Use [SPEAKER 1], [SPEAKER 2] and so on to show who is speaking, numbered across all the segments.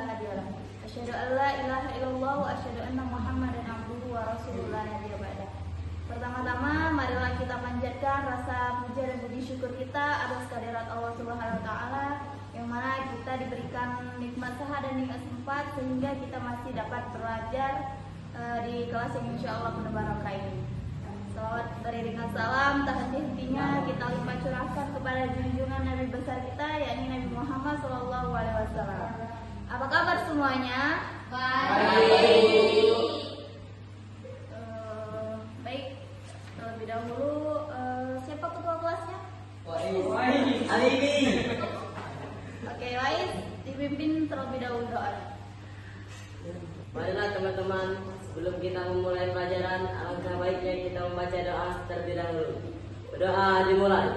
[SPEAKER 1] hadiya lahu. Asyhadu an la ilaha illallah wa asyhadu anna Muhammadan abduhu wa rasuluhu la nabiyya ba'dah. Pertama-tama marilah kita panjatkan rasa puja dan puji syukur kita atas kehadirat Allah Subhanahu wa taala yang mana kita diberikan nikmat sehat dan nikmat sempat sehingga kita masih dapat belajar di kelas yang insyaallah penuh barokah ini. Salawat beriringan salam tak henti-hentinya kita limpah curahkan kepada junjungan Nabi besar kita yakni Nabi Muhammad SAW. Apa kabar semuanya? Baik. Baik. Terlebih dahulu siapa ketua kelasnya?
[SPEAKER 2] Alibi.
[SPEAKER 1] Oke, Wais dipimpin terlebih dahulu doa.
[SPEAKER 2] Marilah teman-teman, sebelum kita memulai pelajaran, alangkah baiknya kita membaca doa terlebih dahulu. Doa dimulai.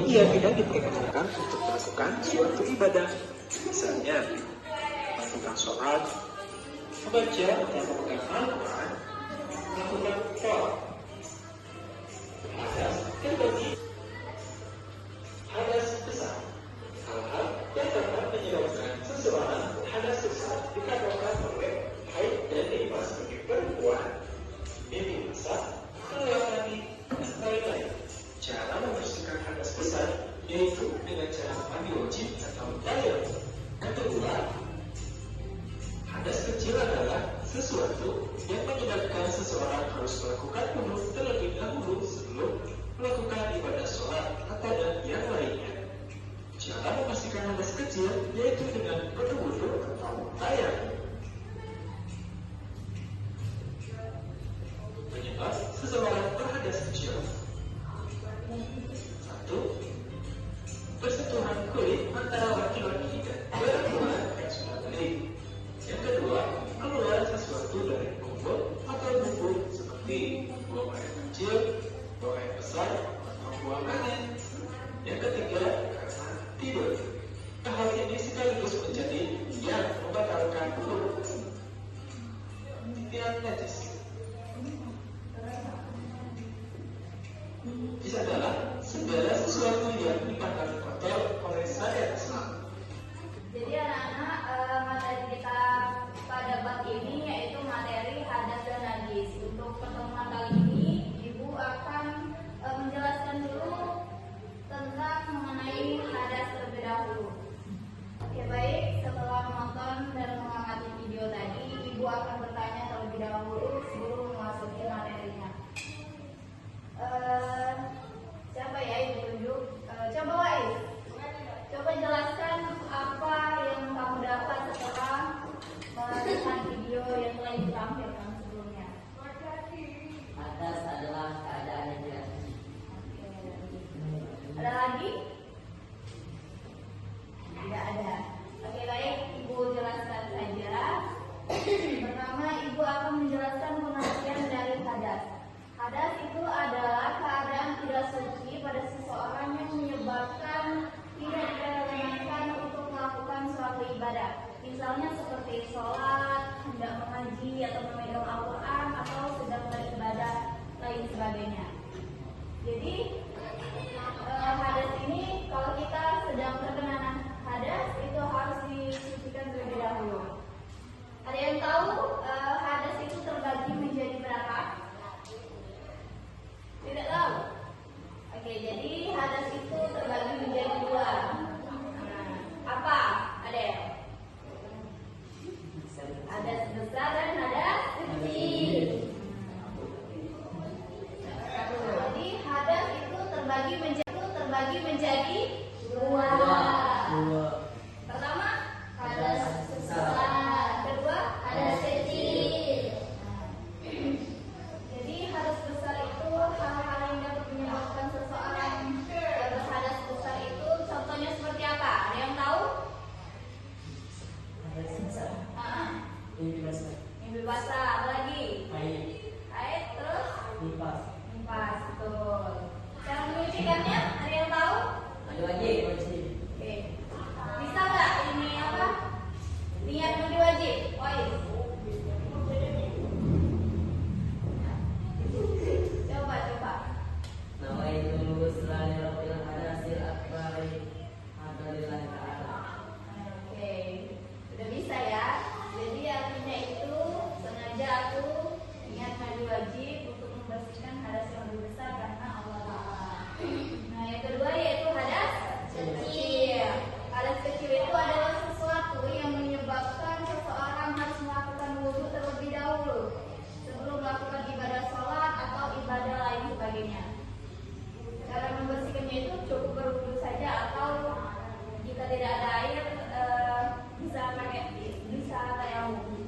[SPEAKER 3] Ia tidak diperkenankan untuk melakukan suatu ibadah. Misalnya, melakukan tentang sholat, membaca dan memegang Al-Quran, melakukan sholat. Hadas terbagi. Hadas besar. Hal-hal yang dapat menyebabkan seseorang hadas besar dikatakan oleh haid dan nifas bagi perempuan, mimpi basah, melewati, dan lain-lain. Cara membersihkan hadas besar yaitu dengan cara mandi wajib atau tayamum. Kedua, hadas kecil adalah sesuatu yang menyebabkan seseorang harus melakukan wudu terlebih dahulu sebelum melakukan ibadah sholat atau yang lainnya. Cara memastikan hadas kecil yaitu dengan berwudu atau tayamum. Penyebab seseorang berhadas kecil. 1. Persentuhan kulit antara laki-laki dan perempuan yang sudah balik. Yang kedua, keluar sesuatu dari kumpul atau buku seperti buang air kecil, buang air besar, atau buang angin. Yang ketiga, karena tidur. Hal ini sekaligus menjadi yang membatalkan wudu. Yang najis. Ini adalah segala sesuatu yang dimakan kotor oleh syariat Islam.
[SPEAKER 1] Jadi anak-anak, materi kita pada bab ini yaitu materi hadas dan najis. Untuk pertemuan kali ini, Ibu akan menjelaskan dulu tentang mengenai hadas terlebih dahulu. Oke, baik. Setelah menonton dan mengamati video tadi, Ibu akan bertanya terlebih dahulu sebelum memasuki materinya. Siapa ya yang ditunjuk? Coba Wais. Coba jelaskan apa yang kamu dapat setelah melihat video yang telah ditampilkan sebelumnya.
[SPEAKER 2] Hadas adalah keadaan yang tidak suci.
[SPEAKER 1] Ada lagi? Tidak ada. Oke, baik, Ibu jelaskan saja. Pertama, Ibu akan menjelaskan pengertian dari hadas. Hadas itu adalah keadaan tidak suci pada seseorang yang menyebabkan tidak diperkenankan untuk melakukan suatu ibadah. Misalnya seperti sholat, hendak mengaji atau memegang Al-Quran, atau sedang beribadah lain sebagainya. Jadi hadas ini kalau kita sedang terkena hadas itu harus disucikan terlebih dahulu. Ada yang tahu hadas itu terbagi menjadi berapa? Tidak tahu. Oke, jadi hadas itu terbagi menjadi dua. Apa? Ada? Hadas besar dan hadas kecil. Jadi hadas itu terbagi menjadi dua. Pertama, hadas besar. Kedua, hadas kecil. Jadi hadas besar itu hal-hal yang dapat menyebabkan seseorang berhadas besar itu contohnya seperti apa? Ada yang tahu?
[SPEAKER 2] Hadas besar. Mimpi basah.
[SPEAKER 1] Mimpi basah. Apa lagi? Haid. Terus?
[SPEAKER 2] Nifas.
[SPEAKER 1] Nifas. Betul. Cara menyucikannya ada yang tahu?
[SPEAKER 2] Mandi wajib.
[SPEAKER 1] Oke. Bisa nggak ini apa? Niat mandi wajib. Wais. Coba.
[SPEAKER 2] Nawaitu selain rabbil hadasil akbari hadalillah ta'ala.
[SPEAKER 1] Oke. Udah bisa ya. Jadi artinya itu sengaja aku niat mandi wajib untuk membersihkan hadas yang lebih besar karena Allah Ta'ala. Nah, yang kedua yaitu hadas kecil. Hadas kecil itu adalah sesuatu yang menyebabkan seseorang harus melakukan wudu terlebih dahulu sebelum melakukan ibadah sholat atau ibadah lain sebagainya. Cara membersihkannya itu cukup berwudu saja atau jika tidak ada air bisa tayamum.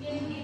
[SPEAKER 1] Mungkin